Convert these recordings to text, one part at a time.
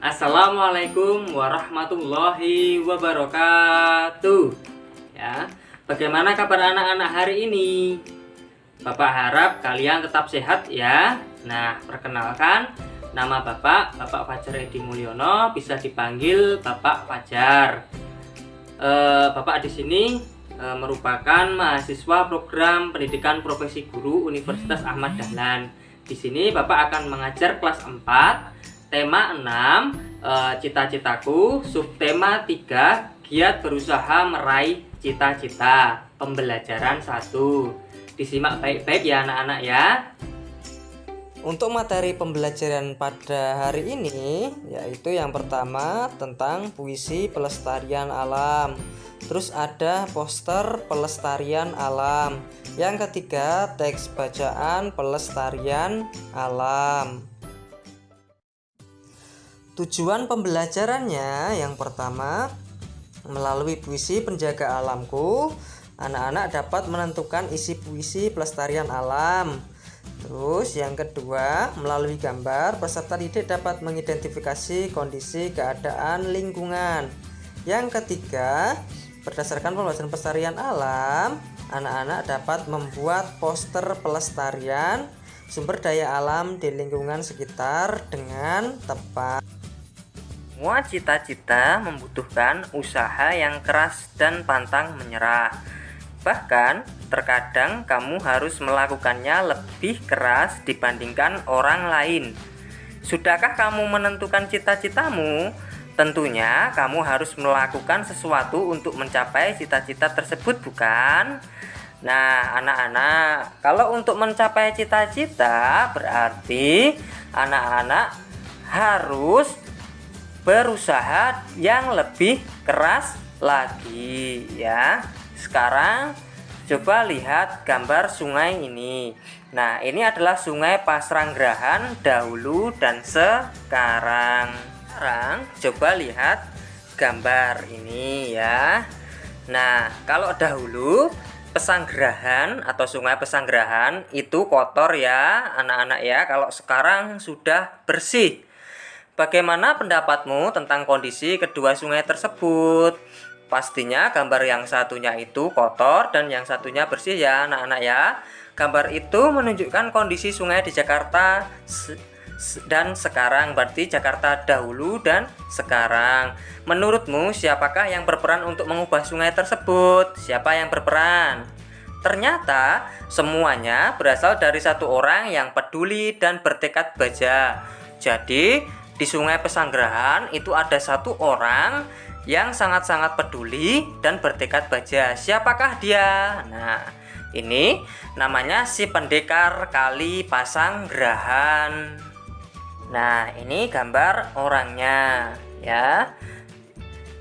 Assalamualaikum warahmatullahi wabarakatuh. Ya, bagaimana kabar anak-anak hari ini? Bapak harap kalian tetap sehat ya. Nah, perkenalkan, nama Bapak Fajar Edi Mulyono, bisa dipanggil Bapak Fajar. Bapak di sini merupakan mahasiswa program pendidikan profesi guru Universitas Ahmad Dahlan. Di sini Bapak akan mengajar kelas 4. Tema 6, cita-citaku. Subtema 3, giat berusaha meraih cita-cita. Pembelajaran 1. Disimak baik-baik ya anak-anak ya. Untuk materi pembelajaran pada hari ini, yaitu yang pertama tentang puisi pelestarian alam. Terus ada poster pelestarian alam. Yang ketiga, teks bacaan pelestarian alam. Tujuan pembelajarannya yang pertama, melalui puisi penjaga alamku, anak-anak dapat menentukan isi puisi pelestarian alam. Terus yang kedua, melalui gambar, peserta didik dapat mengidentifikasi kondisi keadaan lingkungan. Yang ketiga, berdasarkan pembelajaran pelestarian alam, anak-anak dapat membuat poster pelestarian sumber daya alam di lingkungan sekitar dengan tepat. Semua cita-cita membutuhkan usaha yang keras dan pantang menyerah. Bahkan, terkadang kamu harus melakukannya lebih keras dibandingkan orang lain. Sudahkah kamu menentukan cita-citamu? Tentunya kamu harus melakukan sesuatu untuk mencapai cita-cita tersebut, bukan? Nah, anak-anak, kalau untuk mencapai cita-cita berarti anak-anak harus berusaha yang lebih keras lagi ya. Sekarang coba lihat gambar sungai ini. Nah, ini adalah Sungai Pasranggrahan dahulu dan sekarang. Sekarang coba lihat gambar ini ya. Nah, kalau dahulu Pesanggerahan atau Sungai Pesanggerahan itu kotor ya anak-anak ya. Kalau sekarang sudah bersih. Bagaimana pendapatmu tentang kondisi kedua sungai tersebut? Pastinya gambar yang satunya itu kotor dan yang satunya bersih ya anak-anak ya. Gambar itu menunjukkan kondisi sungai di Jakarta dan sekarang, berarti Jakarta dahulu dan sekarang. Menurutmu siapakah yang berperan untuk mengubah sungai tersebut? Siapa yang berperan? Ternyata semuanya berasal dari satu orang yang peduli dan bertekad baja. Jadi di Sungai Pesanggerahan itu ada satu orang yang sangat-sangat peduli dan bertekad baja. Siapakah dia? Nah, ini namanya si pendekar Kali Pasanggerahan. Nah, ini gambar orangnya ya.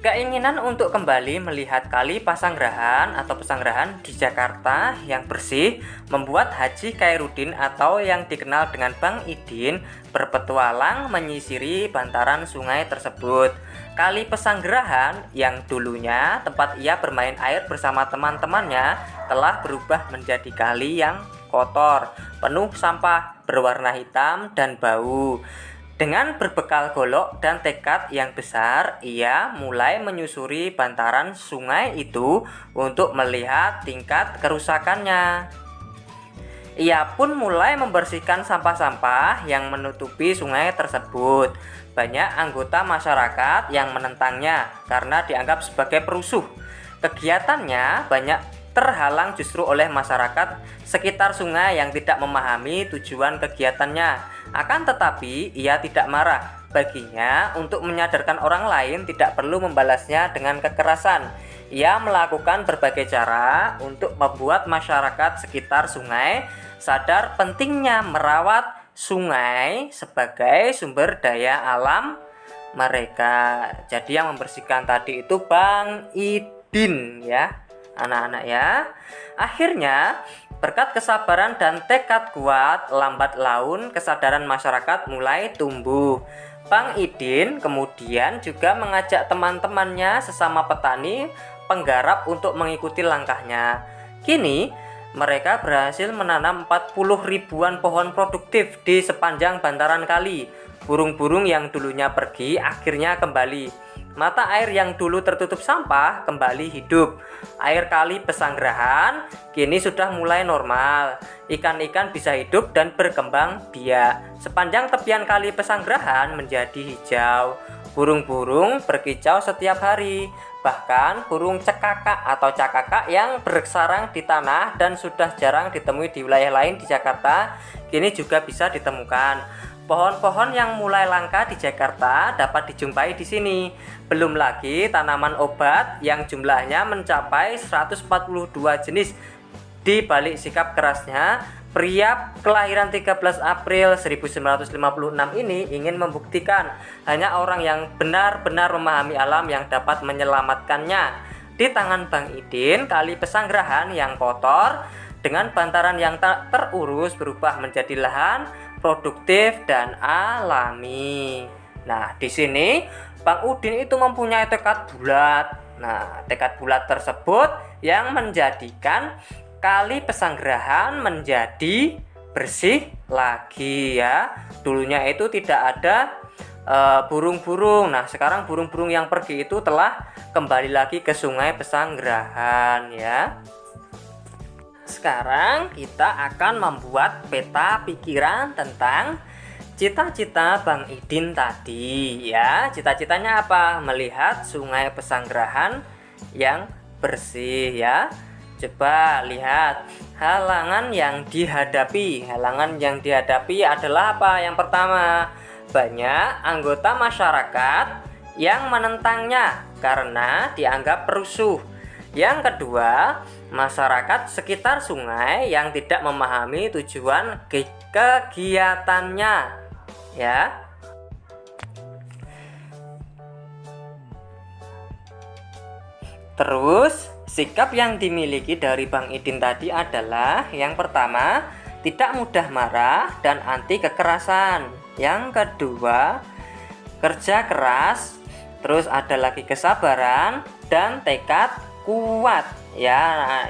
Keinginan untuk kembali melihat Kali Pasanggerahan atau Pesanggerahan di Jakarta yang bersih membuat Haji Khairuddin atau yang dikenal dengan Bang Idin berpetualang menyisiri bantaran sungai tersebut. Kali Pesanggerahan yang dulunya tempat ia bermain air bersama teman-temannya telah berubah menjadi kali yang kotor, penuh sampah, berwarna hitam dan bau. Dengan berbekal golok dan tekad yang besar, ia mulai menyusuri bantaran sungai itu untuk melihat tingkat kerusakannya. Ia pun mulai membersihkan sampah-sampah yang menutupi sungai tersebut. Banyak anggota masyarakat yang menentangnya karena dianggap sebagai perusuh. Kegiatannya banyak terhalang justru oleh masyarakat sekitar sungai yang tidak memahami tujuan kegiatannya. Akan tetapi ia tidak marah. Baginya untuk menyadarkan orang lain tidak perlu membalasnya dengan kekerasan. Ia melakukan berbagai cara untuk membuat masyarakat sekitar sungai sadar pentingnya merawat sungai sebagai sumber daya alam mereka. Jadi yang membersihkan tadi itu Bang Idin ya anak-anak ya. Akhirnya berkat kesabaran dan tekad kuat, lambat laun kesadaran masyarakat mulai tumbuh. Bang Idin kemudian juga mengajak teman-temannya sesama petani penggarap untuk mengikuti langkahnya. Kini mereka berhasil menanam 40 ribuan pohon produktif di sepanjang bantaran kali. Burung-burung yang dulunya pergi akhirnya kembali. Mata air yang dulu tertutup sampah kembali hidup. Air kali Pesanggerahan kini sudah mulai normal. Ikan-ikan bisa hidup dan berkembang biak. Sepanjang tepian kali Pesanggerahan menjadi hijau. Burung-burung berkicau setiap hari. Bahkan burung cekakak atau cakakak yang bersarang di tanah dan sudah jarang ditemui di wilayah lain di Jakarta, kini juga bisa ditemukan. Pohon-pohon yang mulai langka di Jakarta dapat dijumpai di sini. Belum lagi tanaman obat yang jumlahnya mencapai 142 jenis. Di balik sikap kerasnya, pria kelahiran 13 April 1956 ini ingin membuktikan hanya orang yang benar-benar memahami alam yang dapat menyelamatkannya. Di tangan Bang Idin, kali Pesanggerahan yang kotor dengan bantaran yang tak terurus berubah menjadi lahan produktif dan alami. Nah, di sini Bang Udin itu mempunyai tekad bulat. Nah, tekad bulat tersebut yang menjadikan kali Pesanggerahan menjadi bersih lagi ya. Dulunya itu tidak ada burung-burung. Nah, sekarang burung-burung yang pergi itu telah kembali lagi ke Sungai Pesanggerahan ya. Sekarang kita akan membuat peta pikiran tentang cita-cita Bang Idin tadi ya. Cita-citanya apa? Melihat Sungai Pesanggerahan yang bersih ya. Coba lihat halangan yang dihadapi. Halangan yang dihadapi adalah apa? Yang pertama, banyak anggota masyarakat yang menentangnya karena dianggap perusuh. Yang kedua, masyarakat sekitar sungai yang tidak memahami tujuan kegiatannya ya. Terus sikap yang dimiliki dari Bang Idin tadi adalah yang pertama, tidak mudah marah dan anti kekerasan. Yang kedua, kerja keras. Terus ada lagi kesabaran dan tekad kuat ya.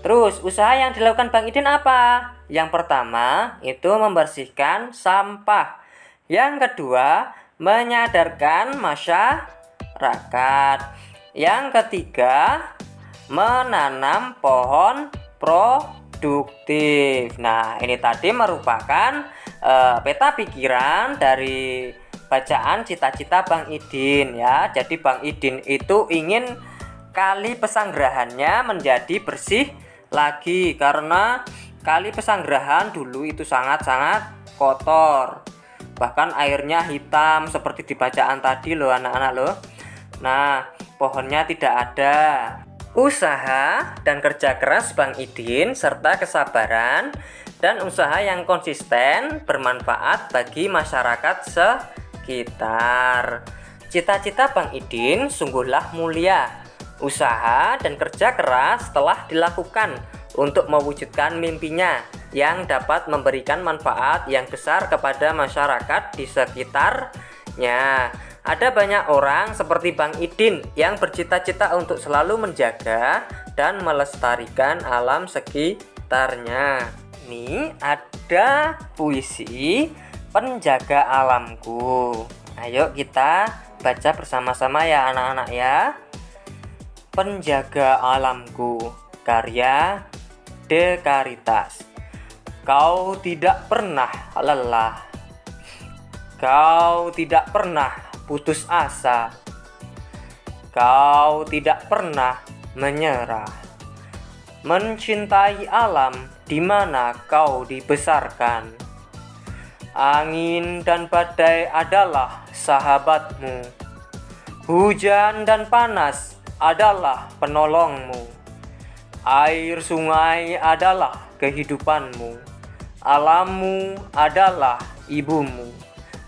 Terus usaha yang dilakukan Bang Idin apa? Yang pertama itu membersihkan sampah. Yang kedua menyadarkan masyarakat. Yang ketiga menanam pohon produktif. Nah, ini tadi merupakan peta pikiran dari bacaan cita-cita Bang Idin ya. Jadi Bang Idin itu ingin kali Pesanggerahannya menjadi bersih lagi karena kali Pesanggerahan dulu itu sangat-sangat kotor. Bahkan airnya hitam seperti di bacaan tadi loh anak-anak loh. Nah, pohonnya tidak ada. Usaha dan kerja keras Bang Idin serta kesabaran dan usaha yang konsisten bermanfaat bagi masyarakat sekitar. Cita-cita Bang Idin sungguhlah mulia. Usaha dan kerja keras telah dilakukan untuk mewujudkan mimpinya yang dapat memberikan manfaat yang besar kepada masyarakat di sekitarnya. Ada banyak orang seperti Bang Idin yang bercita-cita untuk selalu menjaga dan melestarikan alam sekitarnya. Ini ada puisi Penjaga Alamku. Ayo kita baca bersama-sama ya anak-anak ya. Penjaga alamku, karya De Caritas. Kau tidak pernah lelah. Kau tidak pernah putus asa. Kau tidak pernah menyerah. Mencintai alam di mana kau dibesarkan. Angin dan badai adalah sahabatmu. Hujan dan panas adalah penolongmu. Air sungai adalah kehidupanmu. Alammu adalah ibumu.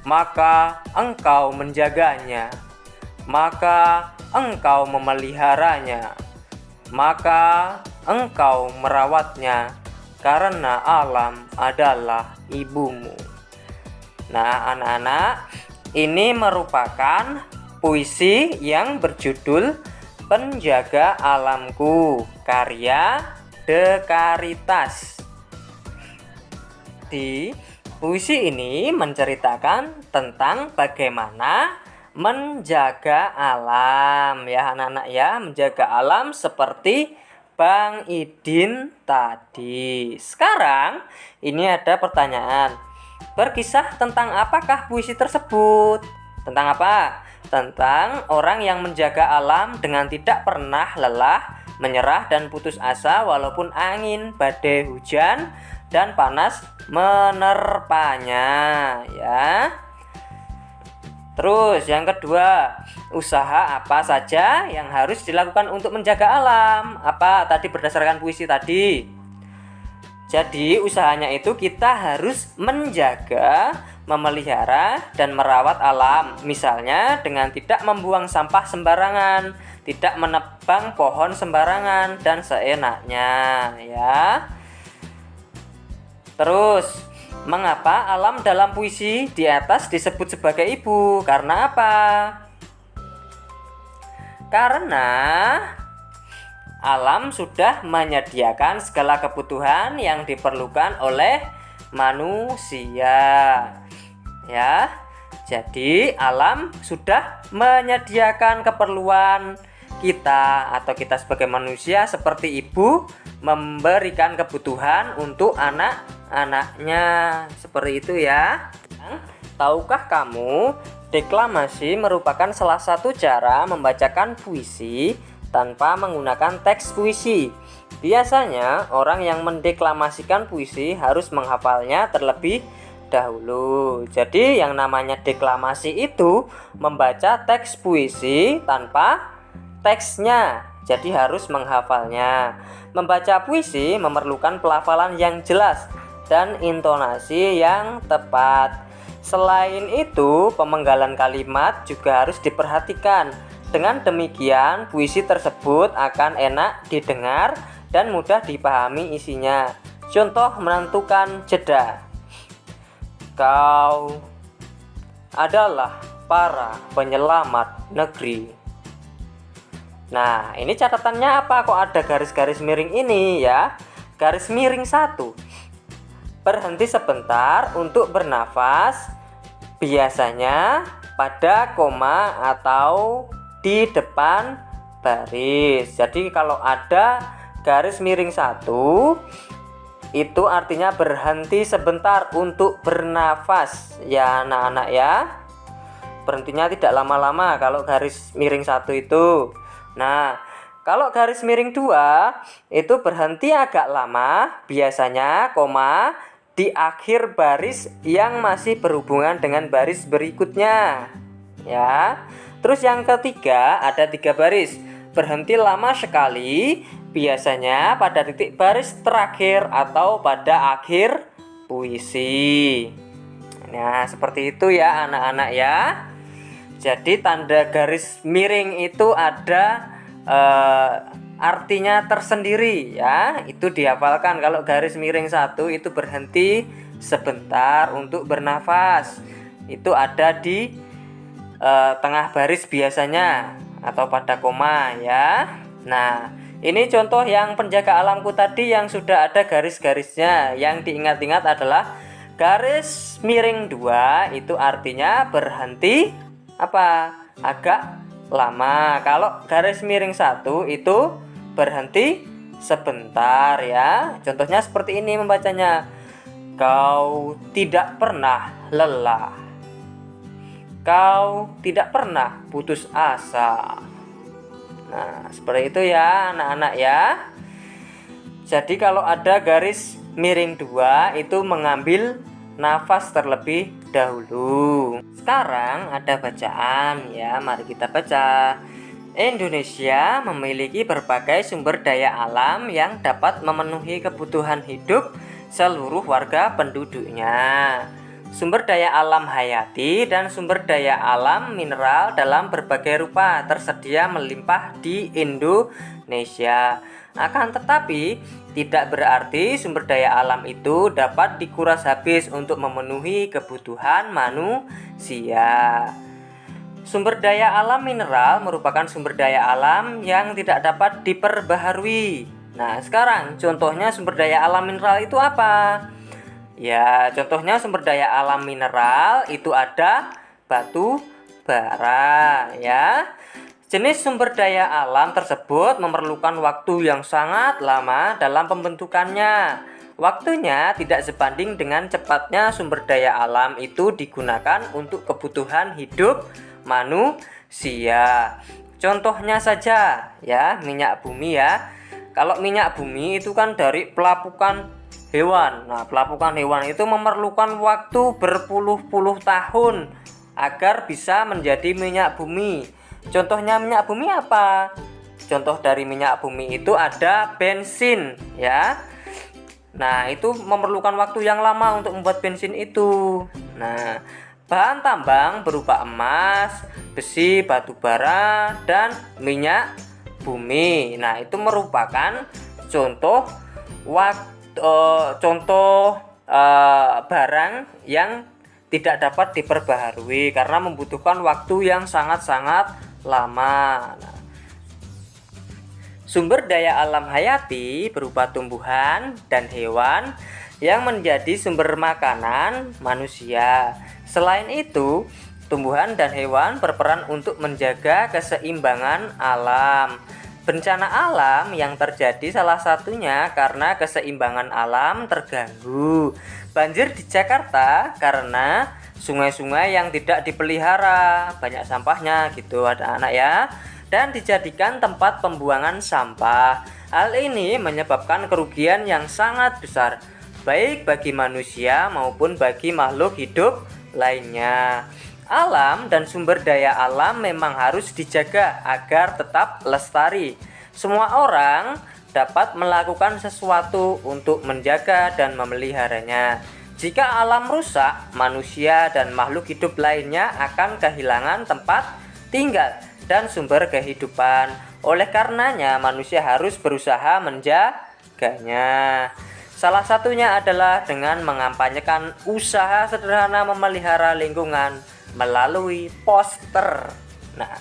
Maka engkau menjaganya. Maka engkau memeliharanya. Maka engkau merawatnya. Karena alam adalah ibumu. Nah anak-anak, ini merupakan puisi yang berjudul Penjaga Alamku, karya De Caritas. Di Puisi ini menceritakan tentang bagaimana menjaga alam ya anak-anak ya, menjaga alam seperti Bang Idin tadi. Sekarang ini ada pertanyaan. Berkisah tentang apakah puisi tersebut? Tentang apa? Tentang orang yang menjaga alam dengan tidak pernah lelah, menyerah dan putus asa walaupun angin, badai, hujan dan panas menerpanya ya. Terus yang kedua, usaha apa saja yang harus dilakukan untuk menjaga alam? Apa tadi berdasarkan puisi tadi? Jadi usahanya itu kita harus menjaga, memelihara dan merawat alam. Misalnya dengan tidak membuang sampah sembarangan, tidak menebang pohon sembarangan dan seenaknya ya. Terus, mengapa alam dalam puisi di atas disebut sebagai ibu? Karena apa? Karena alam sudah menyediakan segala kebutuhan yang diperlukan oleh manusia. Ya. Jadi, alam sudah menyediakan keperluan kita atau kita sebagai manusia seperti ibu memberikan kebutuhan untuk anak-anaknya. Seperti itu ya. Tahukah kamu, deklamasi merupakan salah satu cara membacakan puisi tanpa menggunakan teks puisi. Biasanya orang yang mendeklamasikan puisi harus menghafalnya terlebih dahulu. Jadi yang namanya deklamasi itu membaca teks puisi tanpa teksnya, jadi harus menghafalnya. Membaca puisi memerlukan pelafalan yang jelas dan intonasi yang tepat. Selain itu, pemenggalan kalimat juga harus diperhatikan. Dengan demikian, puisi tersebut akan enak didengar dan mudah dipahami isinya. Contoh menentukan jeda. Kau adalah para penyelamat negeri. Nah, ini catatannya apa? Kok ada garis-garis miring ini ya? Garis miring 1. Berhenti sebentar untuk bernafas, biasanya pada koma atau di depan baris. Jadi kalau ada garis miring 1, itu artinya berhenti sebentar untuk bernafas ya anak-anak ya. Berhentinya tidak lama-lama kalau garis miring 1 itu. Nah, kalau garis miring 2 itu berhenti agak lama, biasanya koma di akhir baris yang masih berhubungan dengan baris berikutnya. Ya. Terus yang ketiga ada 3 baris. Berhenti lama sekali, biasanya pada titik baris terakhir atau pada akhir puisi. Nah, seperti itu ya anak-anak ya. Jadi tanda garis miring itu ada artinya tersendiri ya. Itu dihafalkan. Kalau garis miring 1 itu berhenti sebentar untuk bernafas. Itu ada di tengah baris biasanya atau pada koma ya. Nah, ini contoh yang penjaga alamku tadi yang sudah ada garis-garisnya. Yang diingat-ingat adalah garis miring 2 itu artinya berhenti apa? Agak lama. Kalau garis miring 1 itu berhenti sebentar ya. Contohnya seperti ini membacanya. Kau tidak pernah lelah. Kau tidak pernah putus asa. Nah, seperti itu ya anak-anak ya. Jadi kalau ada garis miring 2 itu mengambil nafas terlebih dahulu. Sekarang ada bacaan ya, mari kita baca. Indonesia memiliki berbagai sumber daya alam yang dapat memenuhi kebutuhan hidup seluruh warga penduduknya. Sumber daya alam hayati dan sumber daya alam mineral dalam berbagai rupa tersedia melimpah di Indonesia. Akan tetapi, tidak berarti sumber daya alam itu dapat dikuras habis untuk memenuhi kebutuhan manusia. Sumber daya alam mineral merupakan sumber daya alam yang tidak dapat diperbaharui. Nah, sekarang contohnya sumber daya alam mineral itu apa? Ya, contohnya sumber daya alam mineral itu ada batu bara ya. Jenis sumber daya alam tersebut memerlukan waktu yang sangat lama dalam pembentukannya. Waktunya tidak sebanding dengan cepatnya sumber daya alam itu digunakan untuk kebutuhan hidup manusia. Contohnya saja ya, minyak bumi ya. Kalau minyak bumi itu kan dari pelapukan hewan. Nah, pelapukan hewan itu memerlukan waktu berpuluh-puluh tahun agar bisa menjadi minyak bumi. Contohnya minyak bumi apa? Contoh dari minyak bumi itu ada bensin ya. Nah, itu memerlukan waktu yang lama untuk membuat bensin itu. Nah, bahan tambang berupa emas, besi, batu bara, dan minyak bumi. Nah, itu merupakan contoh barang yang tidak dapat diperbaharui karena membutuhkan waktu yang sangat-sangat lama. Nah, sumber daya alam hayati berupa tumbuhan dan hewan yang menjadi sumber makanan manusia. Selain itu, tumbuhan dan hewan berperan untuk menjaga keseimbangan alam. Bencana alam yang terjadi salah satunya karena keseimbangan alam terganggu. Banjir di Jakarta karena sungai-sungai yang tidak dipelihara, banyak sampahnya gitu anak-anak ya, dan dijadikan tempat pembuangan sampah. Hal ini menyebabkan kerugian yang sangat besar, baik bagi manusia maupun bagi makhluk hidup lainnya. Alam dan sumber daya alam memang harus dijaga agar tetap lestari. Semua orang dapat melakukan sesuatu untuk menjaga dan memeliharanya. Jika alam rusak, manusia dan makhluk hidup lainnya akan kehilangan tempat tinggal dan sumber kehidupan. Oleh karenanya, manusia harus berusaha menjaganya. Salah satunya adalah dengan mengampanyekan usaha sederhana memelihara lingkungan melalui poster. Nah,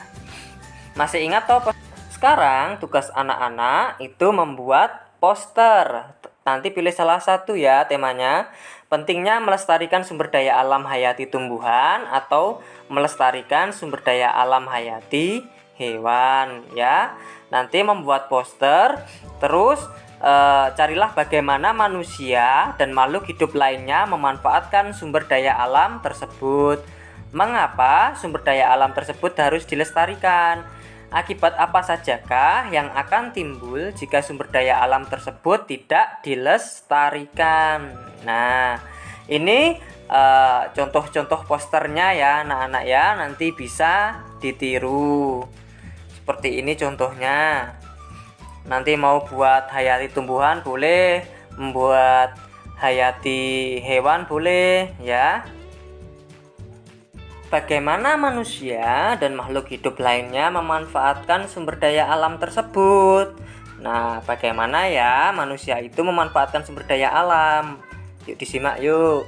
masih ingat toh? Sekarang tugas anak-anak itu membuat poster. Nanti pilih salah satu ya temanya. Pentingnya melestarikan sumber daya alam hayati tumbuhan atau melestarikan sumber daya alam hayati hewan ya. Nanti membuat poster, terus carilah bagaimana manusia dan makhluk hidup lainnya memanfaatkan sumber daya alam tersebut. Mengapa sumber daya alam tersebut harus dilestarikan? Akibat apa sajakah yang akan timbul jika sumber daya alam tersebut tidak dilestarikan? Nah, ini contoh-contoh posternya ya anak-anak ya, nanti bisa ditiru. Seperti ini contohnya. Nanti mau buat hayati tumbuhan boleh, membuat hayati hewan boleh ya. Bagaimana manusia dan makhluk hidup lainnya memanfaatkan sumber daya alam tersebut? Nah, bagaimana ya manusia itu memanfaatkan sumber daya alam? Yuk disimak yuk.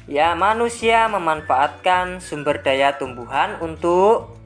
Ya, manusia memanfaatkan sumber daya tumbuhan untuk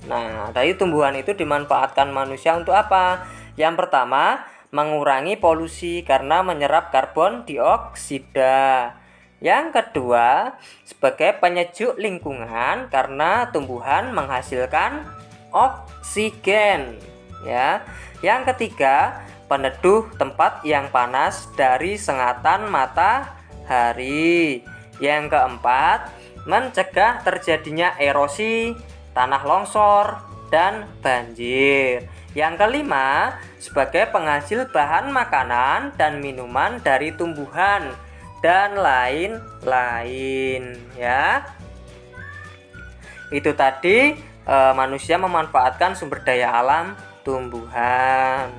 dari tumbuhan itu dimanfaatkan manusia untuk apa? Yang pertama, mengurangi polusi karena menyerap karbon dioksida. Yang kedua, sebagai penyejuk lingkungan karena tumbuhan menghasilkan oksigen ya. Yang ketiga, peneduh tempat yang panas dari sengatan matahari. Yang keempat, mencegah terjadinya erosi, tanah longsor, dan banjir. Yang kelima, sebagai penghasil bahan makanan dan minuman dari tumbuhan dan lain-lain ya. Itu tadi manusia memanfaatkan sumber daya alam tumbuhan.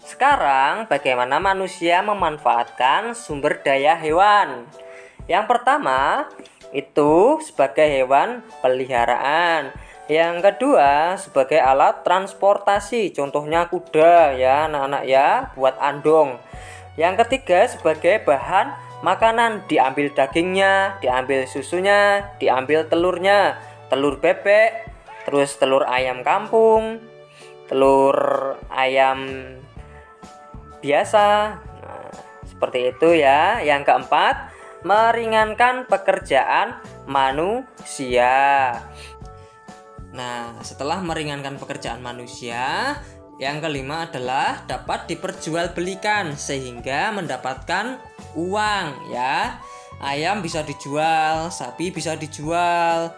Sekarang bagaimana manusia memanfaatkan sumber daya hewan? Yang pertama itu sebagai hewan peliharaan. Yang kedua sebagai alat transportasi, contohnya kuda ya anak-anak ya, buat andong. Yang ketiga sebagai bahan makanan, diambil dagingnya, diambil susunya, diambil telurnya, telur bebek, terus telur ayam kampung, telur ayam biasa. Nah, seperti itu ya. Yang keempat, meringankan pekerjaan manusia. Nah, setelah meringankan pekerjaan manusia, yang kelima adalah dapat diperjualbelikan sehingga mendapatkan uang ya. Ayam bisa dijual, sapi bisa dijual,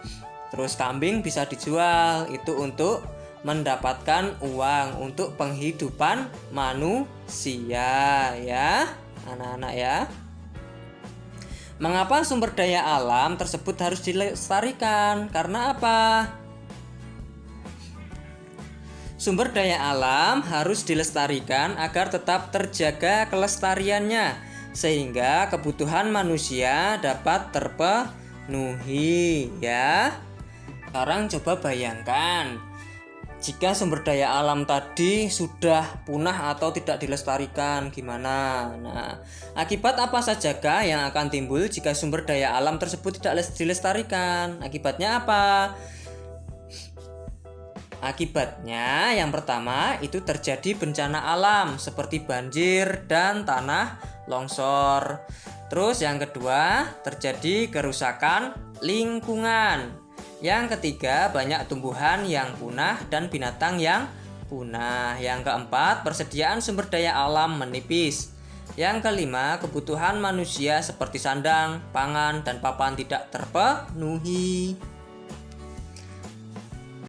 terus kambing bisa dijual. Itu untuk mendapatkan uang untuk penghidupan manusia ya, anak-anak ya. Mengapa sumber daya alam tersebut harus dilestarikan? Karena apa? Sumber daya alam harus dilestarikan agar tetap terjaga kelestariannya, sehingga kebutuhan manusia dapat terpenuhi ya. Sekarang coba bayangkan, jika sumber daya alam tadi sudah punah atau tidak dilestarikan, gimana? Nah, akibat apa sajakah yang akan timbul jika sumber daya alam tersebut tidak dilestarikan? Akibatnya apa? Akibatnya yang pertama itu terjadi bencana alam seperti banjir dan tanah longsor. Terus yang kedua terjadi kerusakan lingkungan. Yang ketiga banyak tumbuhan yang punah dan binatang yang punah. Yang keempat persediaan sumber daya alam menipis. Yang kelima kebutuhan manusia seperti sandang, pangan, dan papan tidak terpenuhi.